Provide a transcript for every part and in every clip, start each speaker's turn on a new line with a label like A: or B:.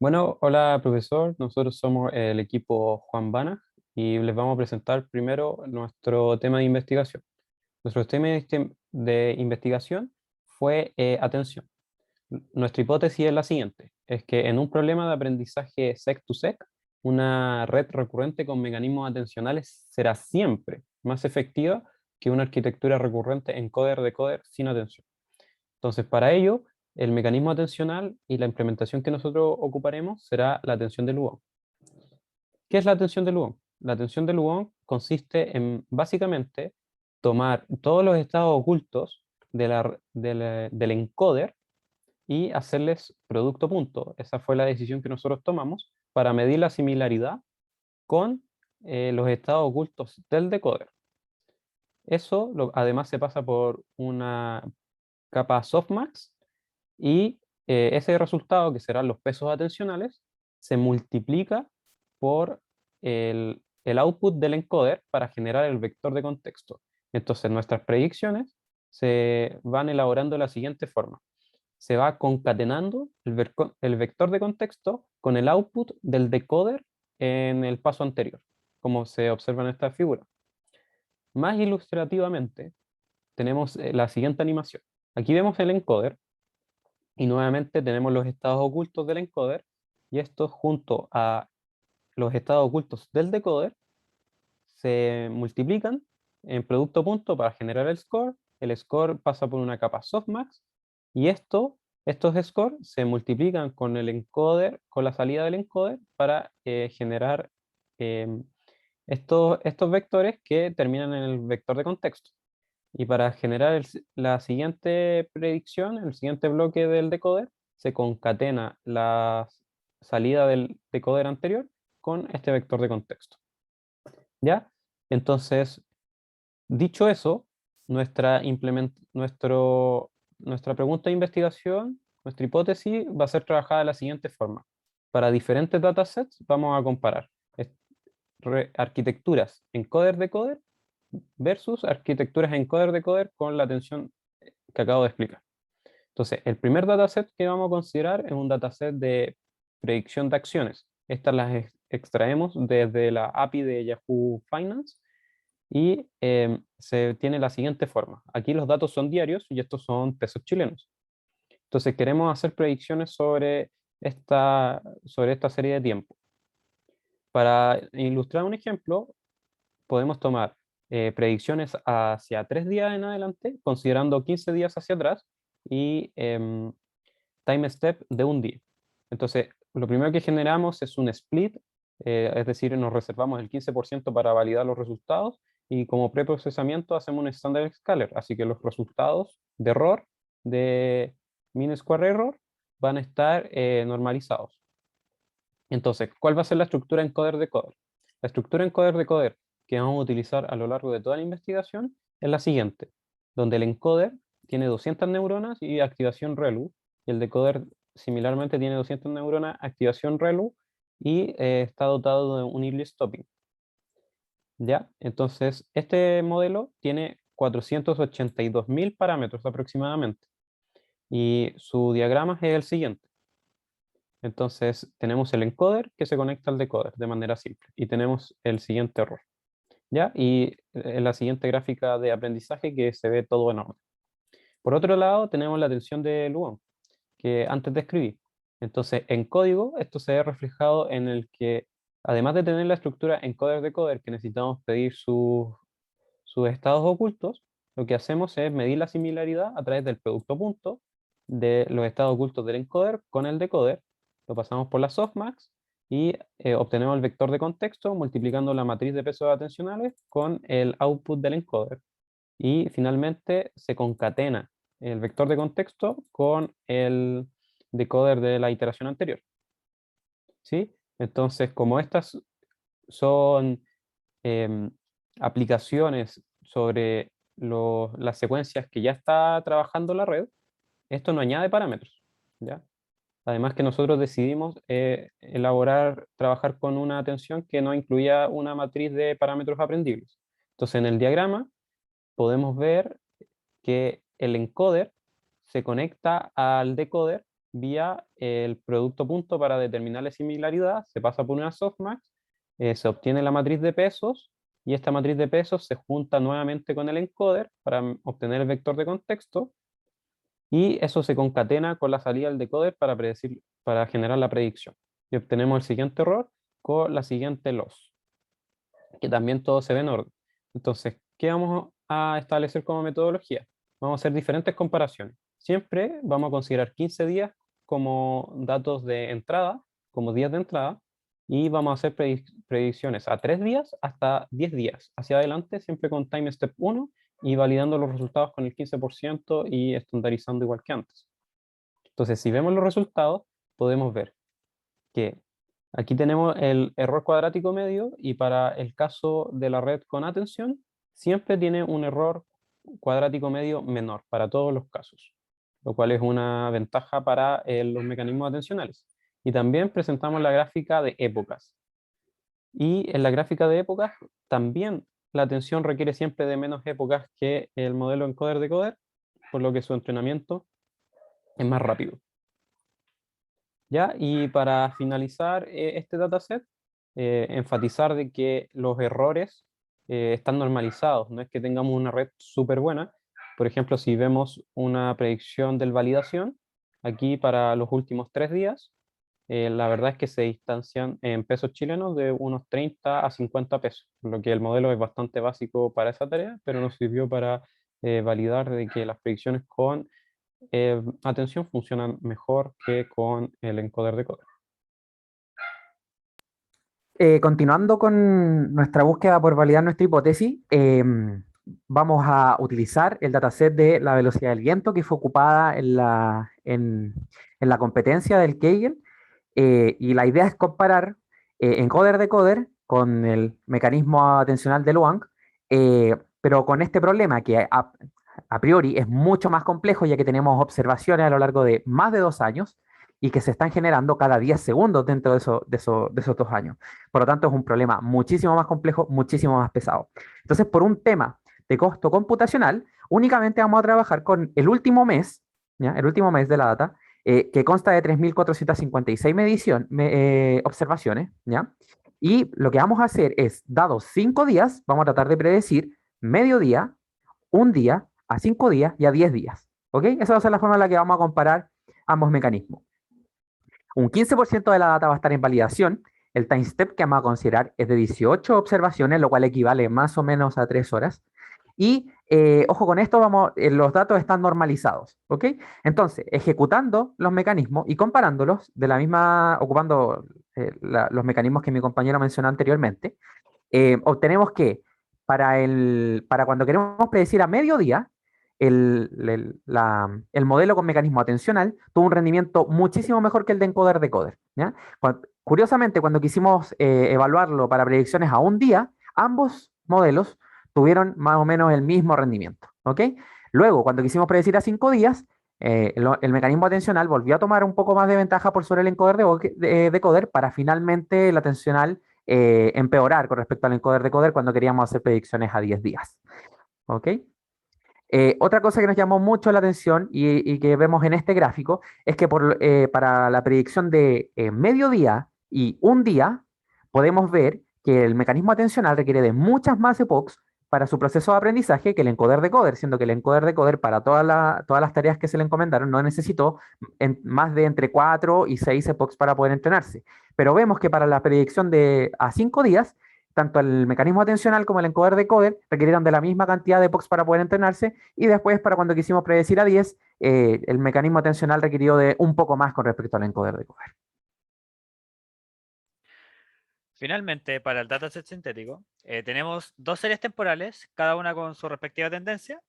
A: Bueno, hola profesor, nosotros somos el equipo Juan Bana y les vamos a presentar primero nuestro tema de investigación. Nuestro tema de investigación fue atención. Nuestra hipótesis es la siguiente, es que en un problema de aprendizaje sec-to-sec, una red recurrente con mecanismos atencionales será siempre más efectiva que una arquitectura recurrente encoder-decoder sin atención. Entonces, para ello, el mecanismo atencional y la implementación que nosotros ocuparemos será la atención de Lugon. ¿Qué es la atención de Lugon? La atención de Lugon consiste en, básicamente, tomar todos los estados ocultos del encoder y hacerles producto punto. Esa fue la decisión que nosotros tomamos para medir la similaridad con los estados ocultos del decoder. Además se pasa por una capa softmax y ese resultado, que serán los pesos atencionales, se multiplica por el output del encoder para generar el vector de contexto. Entonces nuestras predicciones se van elaborando de la siguiente forma. Se va concatenando el vector de contexto con el output del decoder en el paso anterior, como se observa en esta figura. Más ilustrativamente, tenemos la siguiente animación. Aquí vemos el encoder y nuevamente tenemos los estados ocultos del encoder y estos junto a los estados ocultos del decoder se multiplican en producto punto para generar el score. El score pasa por una capa softmax y estos scores se multiplican con el encoder, con la salida del encoder para generar eh, estos vectores que terminan en el vector de contexto. Y para generar la siguiente predicción, el siguiente bloque del decoder, se concatena la salida del decoder anterior con este vector de contexto. ¿Ya? Entonces, dicho eso, nuestra pregunta de investigación, nuestra hipótesis va a ser trabajada de la siguiente forma. Para diferentes datasets vamos a comparar arquitecturas encoder-decoder versus arquitecturas encoder-decoder con la atención que acabo de explicar. Entonces, el primer dataset que vamos a considerar es un dataset de predicción de acciones. Estas las extraemos desde la API de Yahoo Finance y se tiene la siguiente forma. Aquí los datos son diarios y estos son pesos chilenos. Entonces, queremos hacer predicciones sobre esta serie de tiempo. Para ilustrar un ejemplo, podemos tomar predicciones hacia 3 días en adelante, considerando 15 días hacia atrás y time step de un día. Entonces, lo primero que generamos es un split, es decir, nos reservamos el 15% para validar los resultados y como preprocesamiento hacemos un standard scaler, así que los resultados de error, de mean square error, van a estar normalizados. Entonces, ¿cuál va a ser la estructura encoder-decoder? La estructura encoder-decoder que vamos a utilizar a lo largo de toda la investigación es la siguiente, donde el encoder tiene 200 neuronas y activación ReLU, y el decoder similarmente tiene 200 neuronas, activación ReLU, y está dotado de un early stopping. ¿Ya? Entonces, este modelo tiene 482.000 parámetros aproximadamente, y su diagrama es el siguiente. Entonces, tenemos el encoder que se conecta al decoder de manera simple y tenemos el siguiente error. ¿Ya? Y en la siguiente gráfica de aprendizaje que se ve todo en orden. Por otro lado, tenemos la atención de Lugon, que antes describí. Entonces, en código, esto se ve reflejado en el que, además de tener la estructura encoder-decoder que necesitamos pedir sus estados ocultos, lo que hacemos es medir la similaridad a través del producto punto de los estados ocultos del encoder con el decoder, lo pasamos por la softmax y obtenemos el vector de contexto multiplicando la matriz de pesos atencionales con el output del encoder. Y finalmente se concatena el vector de contexto con el decoder de la iteración anterior. ¿Sí? Entonces, como estas son em, aplicaciones sobre las secuencias que ya está trabajando la red, esto no añade parámetros, ¿ya? Además que nosotros decidimos trabajar con una atención que no incluía una matriz de parámetros aprendibles. Entonces, en el diagrama podemos ver que el encoder se conecta al decoder vía el producto punto para determinar la similaridad, se pasa por una softmax, se obtiene la matriz de pesos y esta matriz de pesos se junta nuevamente con el encoder para obtener el vector de contexto y eso se concatena con la salida del decoder para generar la predicción. Y obtenemos el siguiente error con la siguiente loss, que también todo se ve en orden. Entonces, ¿qué vamos a establecer como metodología? Vamos a hacer diferentes comparaciones. Siempre vamos a considerar 15 días como datos de entrada, como días de entrada, y vamos a hacer predicciones a 3 días hasta 10 días, hacia adelante, siempre con time step 1 y validando los resultados con el 15% y estandarizando igual que antes. Entonces, si vemos los resultados, podemos ver que aquí tenemos el error cuadrático medio y para el caso de la red con atención, siempre tiene un error cuadrático medio menor para todos los casos, lo cual es una ventaja para los mecanismos atencionales. Y también presentamos la gráfica de épocas. Y en la gráfica de épocas también la atención requiere siempre de menos épocas que el modelo encoder-decoder, por lo que su entrenamiento es más rápido. ¿Ya? Y para finalizar este dataset, enfatizar de que los errores están normalizados, no es que tengamos una red súper buena. Por ejemplo, si vemos una predicción del validación, aquí para los últimos 3 días, la verdad es que se distancian en pesos chilenos de unos 30 a 50 pesos, por lo que el modelo es bastante básico para esa tarea, pero nos sirvió para validar de que las predicciones con atención funcionan mejor que con el encoder-decoder.
B: Continuando con nuestra búsqueda por validar nuestra hipótesis, vamos a utilizar el dataset de la velocidad del viento que fue ocupada en la competencia del Kaggle, y la idea es comparar encoder-decoder con el mecanismo atencional de Luang, pero con este problema que a priori es mucho más complejo, ya que tenemos observaciones a lo largo de más de 2 años y que se están generando cada 10 segundos dentro de esos 2 años. Por lo tanto, es un problema muchísimo más complejo, muchísimo más pesado. Entonces, por un tema de costo computacional, únicamente vamos a trabajar con el último mes, ¿ya? El último mes de la data, que consta de 3.456 observaciones, ¿ya? Y lo que vamos a hacer es, dados 5 días, vamos a tratar de predecir medio día, un día, a 5 días y a 10 días. ¿Ok? Esa va a ser la forma en la que vamos a comparar ambos mecanismos. Un 15% de la data va a estar en validación. El time step que vamos a considerar es de 18 observaciones, lo cual equivale más o menos a 3 horas. Y ojo con esto, los datos están normalizados, ¿ok? Entonces, ejecutando los mecanismos y comparándolos ocupando los mecanismos que mi compañero mencionó anteriormente, obtenemos que para cuando queremos predecir a mediodía, el modelo con mecanismo atencional tuvo un rendimiento muchísimo mejor que el de encoder-decoder, ¿ya? Curiosamente, cuando quisimos evaluarlo para predicciones a un día, ambos modelos tuvieron más o menos el mismo rendimiento, ¿ok? Luego, cuando quisimos predecir a 5 días, el mecanismo atencional volvió a tomar un poco más de ventaja por sobre el encoder-decoder para finalmente el atencional empeorar con respecto al encoder-decoder cuando queríamos hacer predicciones a 10 días, ¿ok? Otra cosa que nos llamó mucho la atención y que vemos en este gráfico es que para la predicción de mediodía y un día, podemos ver que el mecanismo atencional requiere de muchas más epochs para su proceso de aprendizaje que el encoder-decoder, siendo que el encoder-decoder para todas las tareas que se le encomendaron no necesitó más de entre 4 y 6 epochs para poder entrenarse. Pero vemos que para la predicción de a 5 días, tanto el mecanismo atencional como el encoder-decoder requirieron de la misma cantidad de epochs para poder entrenarse, y después, para cuando quisimos predecir a 10, el mecanismo atencional requirió de un poco más con respecto al encoder-decoder.
C: Finalmente, para el dataset sintético, tenemos dos series temporales, cada una con su respectiva tendencia,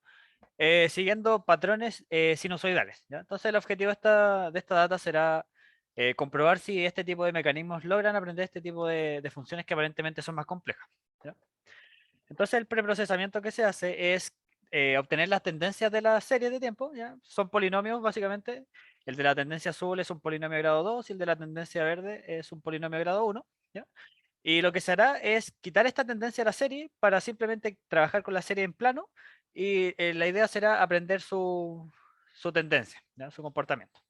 C: siguiendo patrones sinusoidales, ¿ya? Entonces, el objetivo de esta data será comprobar si este tipo de mecanismos logran aprender este tipo de funciones que aparentemente son más complejas, ¿ya? Entonces, el preprocesamiento que se hace es obtener las tendencias de la serie de tiempo, ¿ya? Son polinomios, básicamente. El de la tendencia azul es un polinomio de grado 2 y el de la tendencia verde es un polinomio de grado 1, ¿ya? Y lo que se hará es quitar esta tendencia a la serie para simplemente trabajar con la serie en plano, y la idea será aprender su tendencia, ¿ya? Su comportamiento.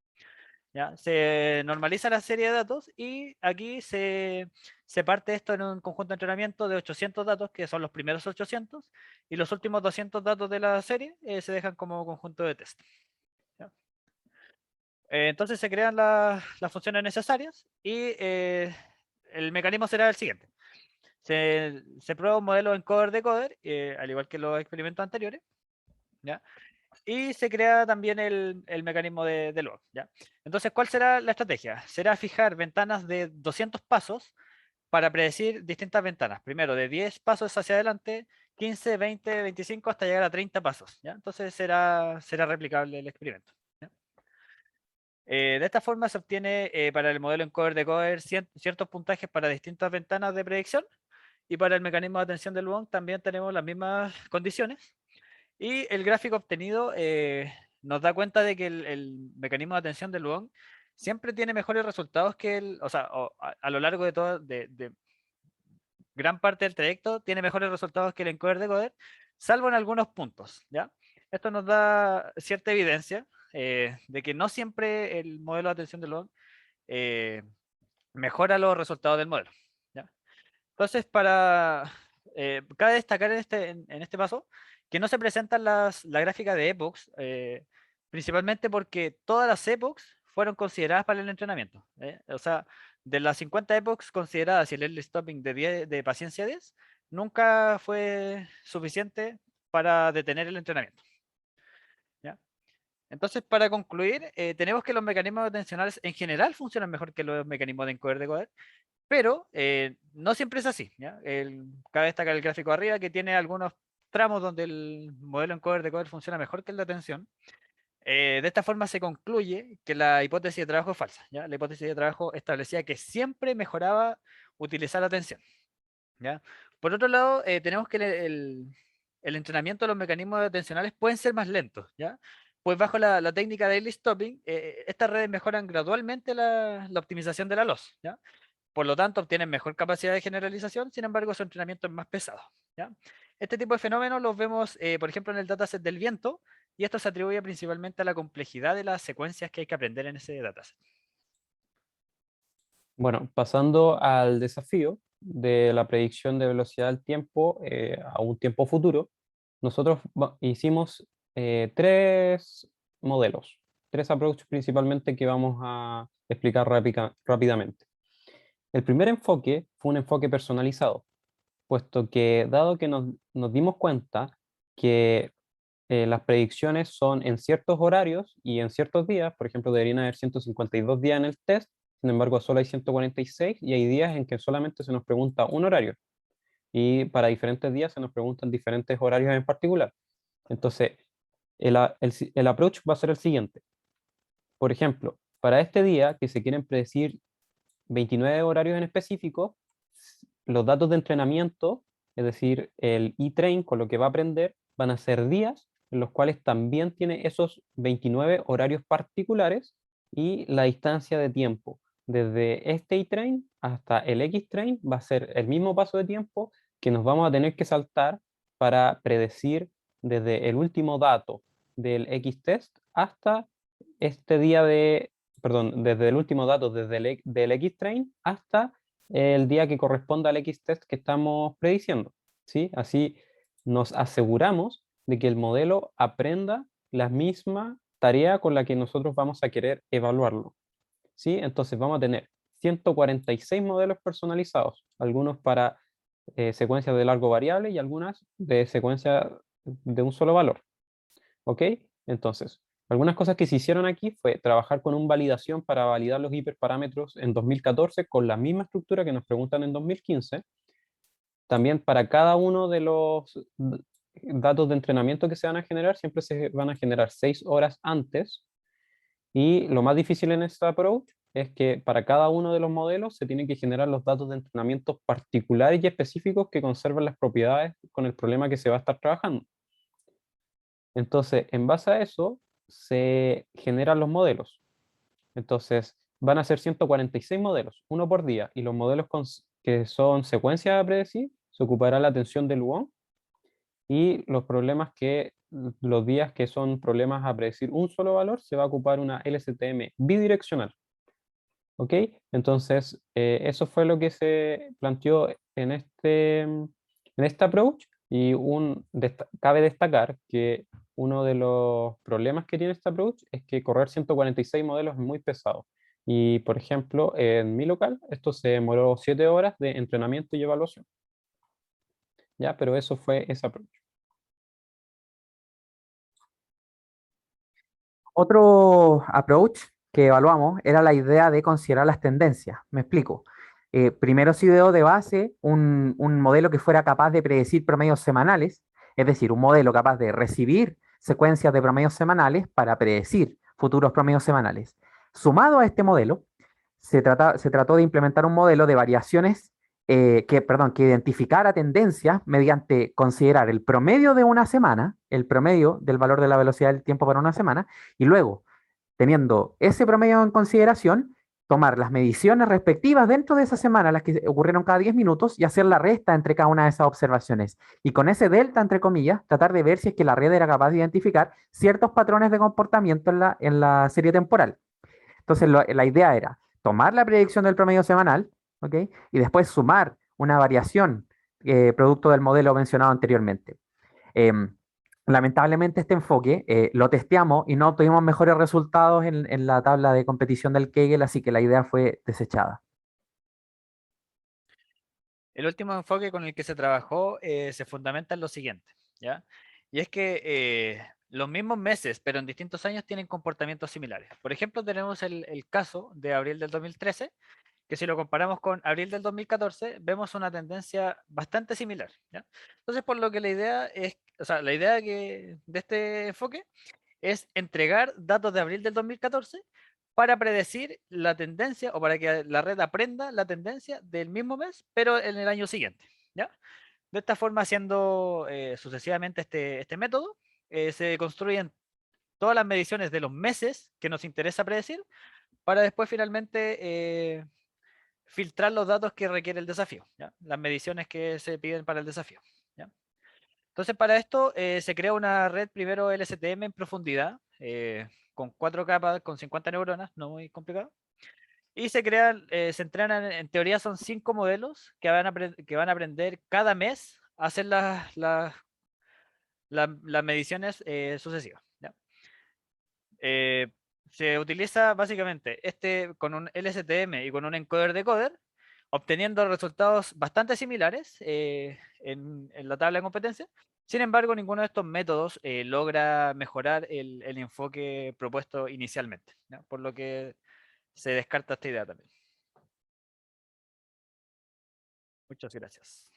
C: ¿ya? Se normaliza la serie de datos y aquí se parte esto en un conjunto de entrenamiento de 800 datos, que son los primeros 800, y los últimos 200 datos de la serie se dejan como conjunto de test. ¿Ya? Entonces se crean las funciones necesarias y el mecanismo será el siguiente. Se prueba un modelo encoder-decoder, al igual que los experimentos anteriores, ¿ya? Y se crea también el mecanismo de log, ¿ya? Entonces, ¿cuál será la estrategia? Será fijar ventanas de 200 pasos para predecir distintas ventanas. Primero, de 10 pasos hacia adelante, 15, 20, 25, hasta llegar a 30 pasos, ¿ya? Entonces será replicable el experimento, ¿ya? De esta forma se obtiene para el modelo encoder-decoder ciertos puntajes para distintas ventanas de predicción, y para el mecanismo de atención del Wong también tenemos las mismas condiciones. Y el gráfico obtenido nos da cuenta de que el mecanismo de atención del Wong siempre tiene mejores resultados que o sea, a lo largo de todo, de gran parte del trayecto, tiene mejores resultados que el encoder-decoder, salvo en algunos puntos, ¿ya? Esto nos da cierta evidencia de que no siempre el modelo de atención del Wong eh, mejora los resultados del modelo, ¿ya? Entonces, cabe destacar en este paso que no se presentan la gráfica de epochs, principalmente porque todas las epochs fueron consideradas para el entrenamiento. O sea, de las 50 epochs consideradas y el early stopping de paciencia 10, nunca fue suficiente para detener el entrenamiento, ¿ya? Entonces, para concluir, tenemos que los mecanismos atencionales en general funcionan mejor que los mecanismos de encoder-decoder, pero no siempre es así, ¿ya? Cabe destacar el gráfico de arriba, que tiene algunos tramos donde el modelo encoder-decoder funciona mejor que el de atención. De esta forma se concluye que la hipótesis de trabajo es falsa, ¿ya? La hipótesis de trabajo establecía que siempre mejoraba utilizar la atención, ¿ya? Por otro lado, tenemos que el entrenamiento de los mecanismos atencionales pueden ser más lentos, ¿ya? Pues bajo la técnica de early stopping, estas redes mejoran gradualmente la optimización de la loss, ¿ya? Por lo tanto, obtienen mejor capacidad de generalización, sin embargo, su entrenamiento es más pesado, ¿ya? Este tipo de fenómenos los vemos, por ejemplo, en el dataset del viento, y esto se atribuye principalmente a la complejidad de las secuencias que hay que aprender en ese dataset.
A: Bueno, pasando al desafío de la predicción de velocidad del tiempo a un tiempo futuro, nosotros hicimos tres modelos, tres approaches principalmente que vamos a explicar rápidamente. El primer enfoque fue un enfoque personalizado, puesto que dado que nos dimos cuenta que las predicciones son en ciertos horarios y en ciertos días, por ejemplo, deberían haber 152 días en el test, sin embargo, solo hay 146 y hay días en que solamente se nos pregunta un horario y para diferentes días se nos preguntan diferentes horarios en particular. Entonces, el approach va a ser el siguiente. Por ejemplo, para este día que se quieren predecir 29 horarios en específico, los datos de entrenamiento, es decir, el e-train con lo que va a aprender, van a ser días en los cuales también tiene esos 29 horarios particulares y la distancia de tiempo. Desde este e-train hasta el X-train va a ser el mismo paso de tiempo que nos vamos a tener que saltar para predecir desde el último dato del X-test hasta este día perdón, desde el último dato del X-train hasta el día que corresponda al X-test que estamos prediciendo, ¿sí? Así nos aseguramos de que el modelo aprenda la misma tarea con la que nosotros vamos a querer evaluarlo, ¿sí? Entonces vamos a tener 146 modelos personalizados, algunos para secuencias de largo variable y algunas de secuencia de un solo valor, ¿ok? Entonces, algunas cosas que se hicieron aquí fue trabajar con un validación para validar los hiperparámetros en 2014 con la misma estructura que nos preguntan en 2015. También para cada uno de los datos de entrenamiento que se van a generar, siempre se van a generar 6 horas antes. Y lo más difícil en este approach es que para cada uno de los modelos se tienen que generar los datos de entrenamiento particulares y específicos que conservan las propiedades con el problema que se va a estar trabajando. Entonces, en base a eso, se generan los modelos. Entonces, van a ser 146 modelos, uno por día, y los modelos que son secuencias a predecir, se ocupará la atención del Wong, y los problemas los días que son problemas a predecir un solo valor, se va a ocupar una LSTM bidireccional. ¿Ok? Entonces, eso fue lo que se planteó en este approach y cabe destacar que uno de los problemas que tiene este approach es que correr 146 modelos es muy pesado. Y, por ejemplo, en mi local, esto se demoró 7 horas de entrenamiento y evaluación. ¿Ya? Pero eso fue ese approach.
B: Otro approach que evaluamos era la idea de considerar las tendencias. Me explico. Primero se ideó de base un modelo que fuera capaz de predecir promedios semanales, es decir, un modelo capaz de recibir secuencias de promedios semanales para predecir futuros promedios semanales. Sumado a este modelo, se trató de implementar un modelo de variaciones que identificara tendencias mediante considerar el promedio de una semana, el promedio del valor de la velocidad del tiempo para una semana, y luego, teniendo ese promedio en consideración, tomar las mediciones respectivas dentro de esa semana, las que ocurrieron cada 10 minutos, y hacer la resta entre cada una de esas observaciones. Y con ese delta, entre comillas, tratar de ver si es que la red era capaz de identificar ciertos patrones de comportamiento en la serie temporal. Entonces, la idea era tomar la predicción del promedio semanal, ¿ok? Y después sumar una variación producto del modelo mencionado anteriormente. Em, Lamentablemente este enfoque lo testeamos y no obtuvimos mejores resultados en la tabla de competición del Kegel, así que la idea fue desechada.
C: El último enfoque con el que se trabajó se fundamenta en lo siguiente, ¿ya? Y es que los mismos meses, pero en distintos años, tienen comportamientos similares. Por ejemplo, tenemos el caso de abril del 2013, que si lo comparamos con abril del 2014, vemos una tendencia bastante similar, ¿ya? Entonces, por lo que la idea es, o sea, la idea de este enfoque es entregar datos de abril del 2014 para predecir la tendencia o para que la red aprenda la tendencia del mismo mes, pero en el año siguiente, ¿ya? De esta forma, haciendo sucesivamente este método, se construyen todas las mediciones de los meses que nos interesa predecir para después finalmente filtrar los datos que requiere el desafío, ¿ya? Las mediciones que se piden para el desafío, ¿ya? Entonces, para esto se crea una red primero LSTM en profundidad, con 4 capas, con 50 neuronas, no muy complicado. Y se entrenan, en teoría son 5 modelos que van a aprender cada mes a hacer las mediciones sucesivas, ¿ya? Eh, Se utiliza básicamente con un LSTM y con un encoder-decoder, obteniendo resultados bastante similares en la tabla de competencia. Sin embargo, ninguno de estos métodos logra mejorar el enfoque propuesto inicialmente, ¿ya? Por lo que se descarta esta idea también. Muchas gracias.